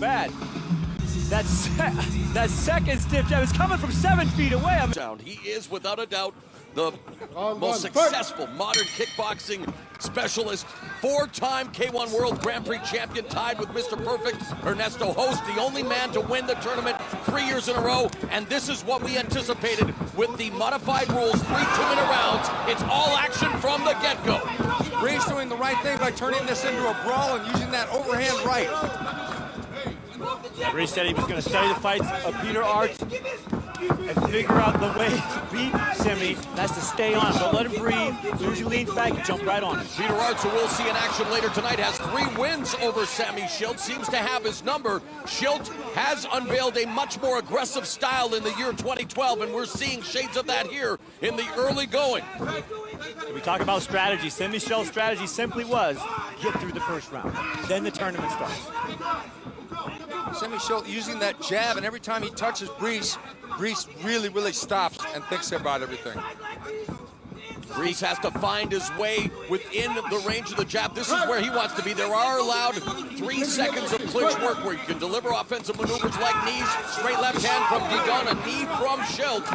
bad. That second stiff jab is coming from 7 feet away. He is, without a doubt, the most successful modern kickboxing specialist, 4-time K1 World Grand Prix champion, tied with Mr. Perfect, Ernesto Host, the only man to win the tournament 3 years in a row. And this is what we anticipated with the modified rules, 3 2-minute rounds. It's all action from the get-go. Brice doing the right thing by turning this into a brawl and using that overhand right. Brice said he was going to study the fights of Peter Arts and figure out the way to beat Semmy. That's to stay on. Don't let him breathe. As soon as he leans back, jump right on him. Peter Arts, who we'll see in action later tonight, has 3 wins over Semmy Schilt. Seems to have his number. Schilt has unveiled a much more aggressive style in the year 2012, and we're seeing shades of that here in the early going. We talk about strategy. Semmy Schilt's strategy simply was get through the first round. Then the tournament starts. Semmy Schilt using that jab, and every time he touches Brice, Brice really stops and thinks about everything. Brice has to find his way within the range of the jab. This is where he wants to be. There are allowed 3 seconds of clinch work where you can deliver offensive maneuvers like knees, straight left hand from Guidon, a knee from Schilt.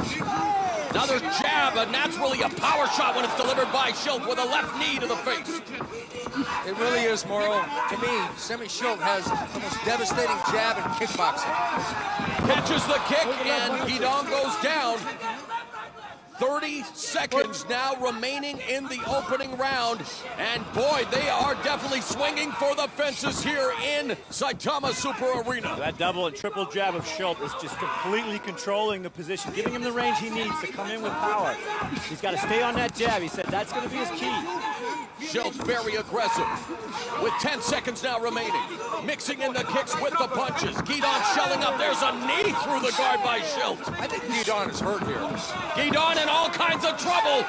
Another jab, and that's really a power shot when it's delivered by Schilt with a left knee to the face. It really is, Mauro. To me, Semmy Schilt has the most devastating jab in kickboxing. Catches the kick, and Guidon goes down. 30 seconds now remaining in the opening round. And boy, they are definitely swinging for the fences here in Saitama Super Arena. That double and triple jab of Schilt is just completely controlling the position, giving him the range he needs to come in with power. He's got to stay on that jab. He said that's going to be his key. Schilt's very aggressive with 10 seconds now remaining. Mixing in the kicks with the punches. Guidon shelling up. There's a knee through the guard by Schilt. I think Guidon is hurt here. Guidon in all kinds of trouble.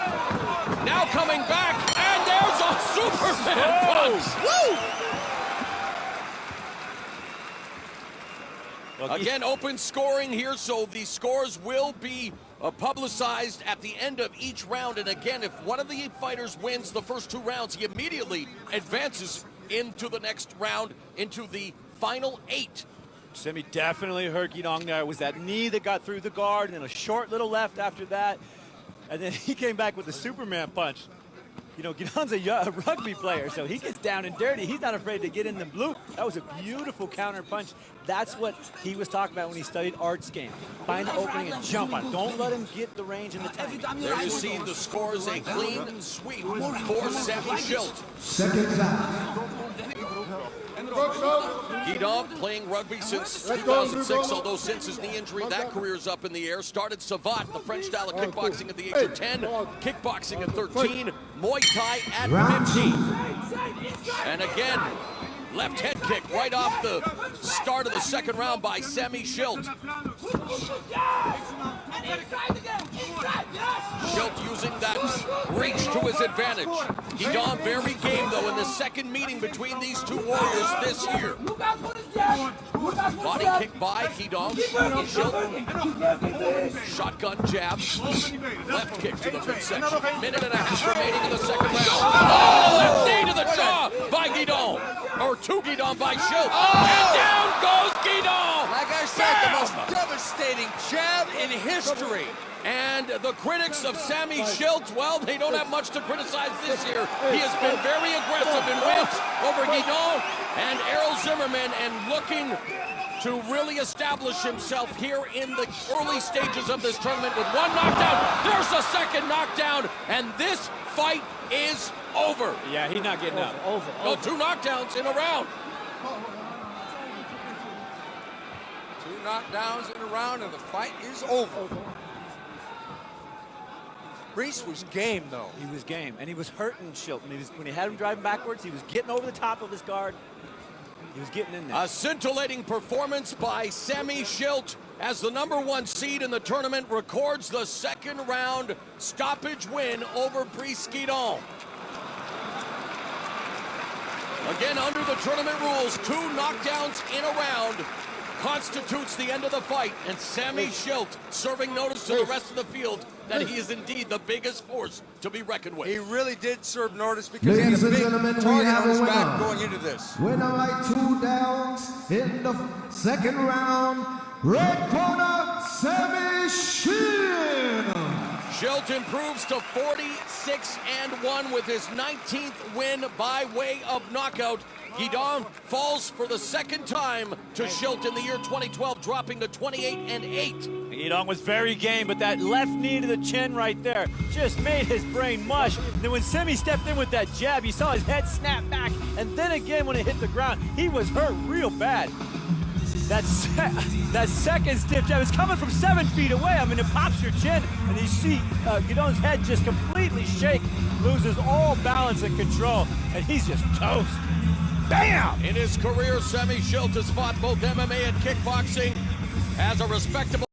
Now coming back, and there's a Superman punch. Woo! Again, open scoring here, so the scores will be publicized at the end of each round. And again, if one of the fighters wins the first 2 rounds, he immediately advances into the next round, into the final 8. Semmy definitely hurt Guidon there. It was that knee that got through the guard, and then a short little left after that. And then he came back with a Superman punch. You know, Guidon's a rugby player, so he gets down and dirty. He's not afraid to get in the blue. That was a beautiful counter punch. That's what he was talking about when he studied Art's game. Find the opening and jump on it. Don't let him get the range and the timing. There you see the scores, a clean sweep for Semmy Schilt. Seconds out. Guidon playing rugby since 2006, although since his knee injury, that career's up in the air. Started Savate, the French style of kickboxing, at the age of 10, kickboxing at 13, Muay Thai at 15. And again, left head kick right off the start of the second round by Semmy Schilt. Schilt using that reach to his advantage. Guidon very game, though, in the second meeting between these two warriors this year. Body kick by Guidon. Schilt. Shotgun jab. Left kick to the midsection. Minute and a half remaining in the second round. Oh, left knee to the jaw by Guidon. Or to Guidon by Schilt. And down goes Guidon. Like I said, the most devastating jab in history. And the critics of Semmy Schilt, well, they don't have much to criticize this year. He has been very aggressive in wins over Guidon and Errol Zimmerman, and looking to really establish himself here in the early stages of this tournament with 1 knockdown. There's a second knockdown, and this fight is over. Yeah, he's not getting up. Over. No, 2 knockdowns in a round. 2 knockdowns in a round, and the fight is over. Brice was game, though. He was game, and he was hurting Schilt. When he had him driving backwards, he was getting over the top of his guard. He was getting in there. A scintillating performance by Semmy Schilt as the #1 seed in the tournament records the second round stoppage win over Brice Guidon. Again, under the tournament rules, 2 knockdowns in a round. constitutes the end of the fight, and Semmy Schilt serving notice to the rest of the field that he is indeed the biggest force to be reckoned with. He really did serve notice because Ladies he and had a gentlemen, big we target have on his a back winner. going into this. Winner by 2 downs in the second round. Red corner, Semmy Schilt. Schilt improves to 46-1 with his 19th win by way of knockout. Guidon falls for the second time to Schilt in the year 2012, dropping to 28-8. Guidon was very game, but that left knee to the chin right there just made his brain mush. And then when Semmy stepped in with that jab, you saw his head snap back, and then again when it hit the ground, he was hurt real bad. That second stiff jab is coming from 7 feet away. I mean, it pops your chin, and you see Guidon's head just completely shake, loses all balance and control, and he's just toast. Bam! In his career, Semmy Schilt has fought both MMA and kickboxing, has a respectable